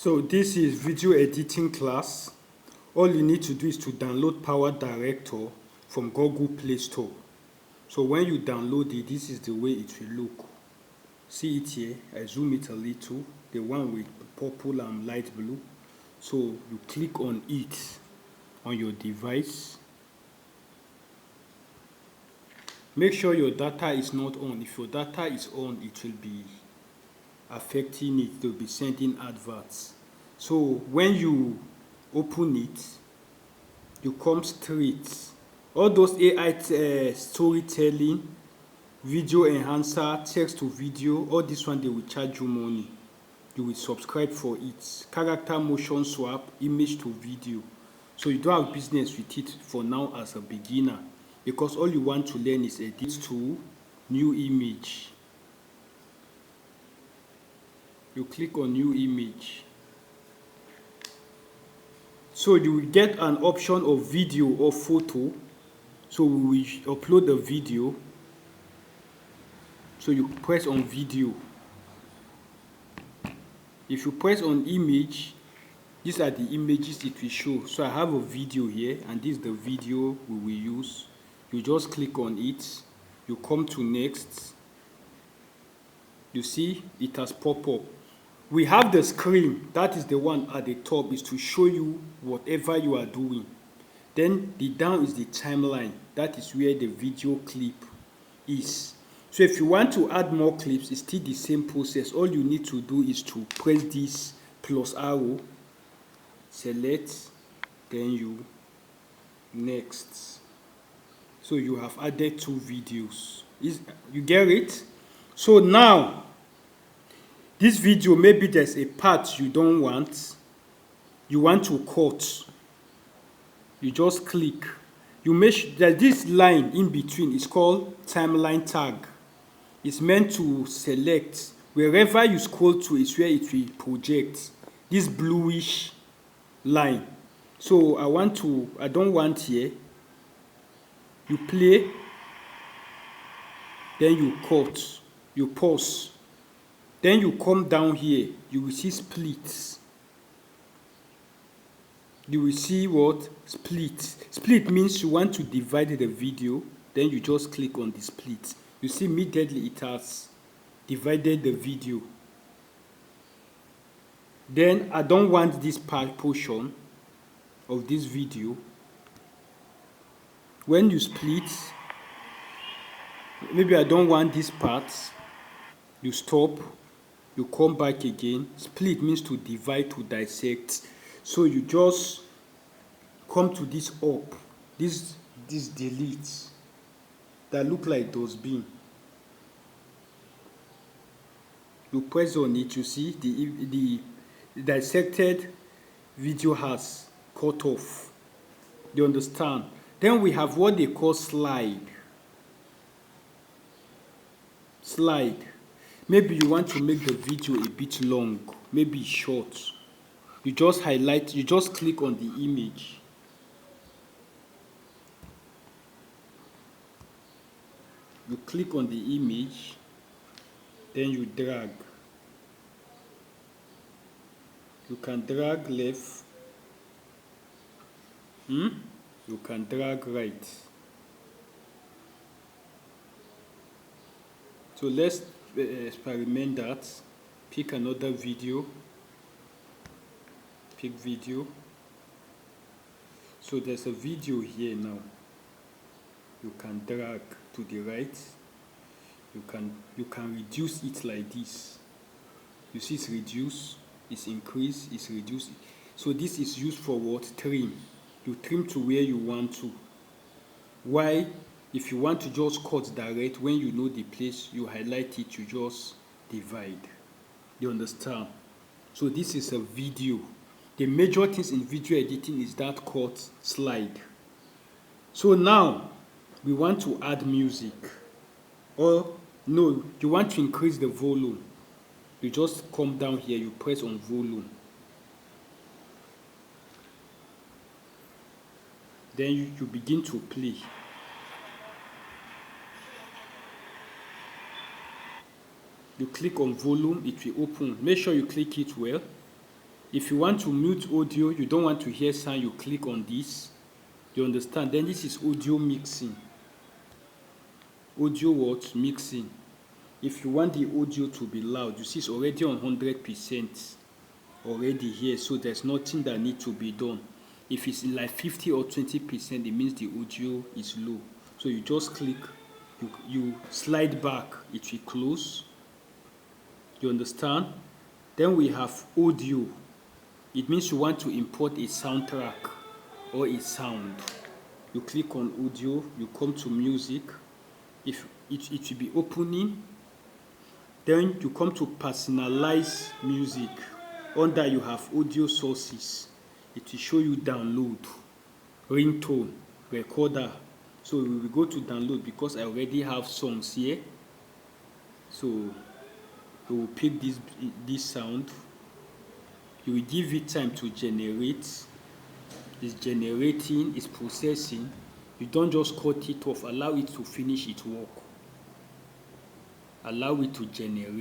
So this is video editing class. All you need to do is to download Power Director from Google Play Store. So when you download it, this is the way it will look. See it here, I zoom it a little, the one with purple and light blue. So you click on it on your device. Make sure your data is not on. If your data is on, it will be affecting it, it will be sending adverts. So when you open it, you come straight. All those AI storytelling, video enhancer, text to video, all this one they will charge you money. You will subscribe for it. Character motion swap, image to video. So you don't have business with it for now as a beginner, because all you want to learn is edit to new image. You click on new image. So you will get an option of video or photo. So we will upload the video. So you press on video. If you press on image, these are the images it will show. So I have a video here, and this is the video we will use. You just click on it. You come to next. You see it has popped up. We have the screen, that is the one at the top, is to show you whatever you are doing. Then the down is the timeline, that is where the video clip is. So if you want to add more clips, it's still the same process. All you need to do is to press this plus arrow, select, then you next. So you have added 2 videos. You get it? So now, this video, maybe there's a part you don't want, you want to cut. You just click. You make sure that this line in between is called timeline tag. It's meant to select wherever you scroll to is where it will project this bluish line. So I don't want here. You play, then you cut, you pause. Then you come down here, you will see splits. You will see what? Split. Split means you want to divide the video, then you just click on the split. You see immediately it has divided the video. Then I don't want this portion of this video. When you split, maybe I don't want this part, you stop. You come back again. Split means to divide, to dissect. So you just come to this up, this delete that look like dustbin. You press on it, you see the dissected video has cut off. You understand? Then we have what they call slide. Slide. Maybe you want to make the video a bit long, maybe short. You just highlight, you just click on the image. You click on the image, then you drag. You can drag left. You can drag right. So let's experiment that. Pick another video. Pick video. So there's a video here now. You can drag to the right. You can reduce it like this. You see it's reduce, it's increase, it's reduce. So this is used for what? Trim. You trim to where you want to. Why? If you want to just cut direct, when you know the place, you highlight it, you just divide. You understand? So this is a video. The major things in video editing is that cut, slide. So now, we want to add music. Or, no, you want to increase the volume. You just come down here, you press on volume. Then you begin to play. You click on volume, it will open. Make sure you click it well. If you want to mute audio, you don't want to hear sound, you click on this. You understand? Then this is audio mixing. Audio what? Mixing. If you want the audio to be loud, you see it's already on 100% already here, so there's nothing that needs to be done. If it's like 50 or 20%, it means the audio is low. So you just click, you slide back, it will close. You understand? Then we have audio. It means you want to import a soundtrack or a sound. You click on audio, you come to music. If it will be opening, then you come to personalize music. Under you have audio sources. It will show you download, ringtone, recorder. So we will go to download because I already have songs here. So we will pick this sound. You will give it time to generate. It's generating, it's processing. You don't just cut it off, allow it to finish its work. Allow it to generate.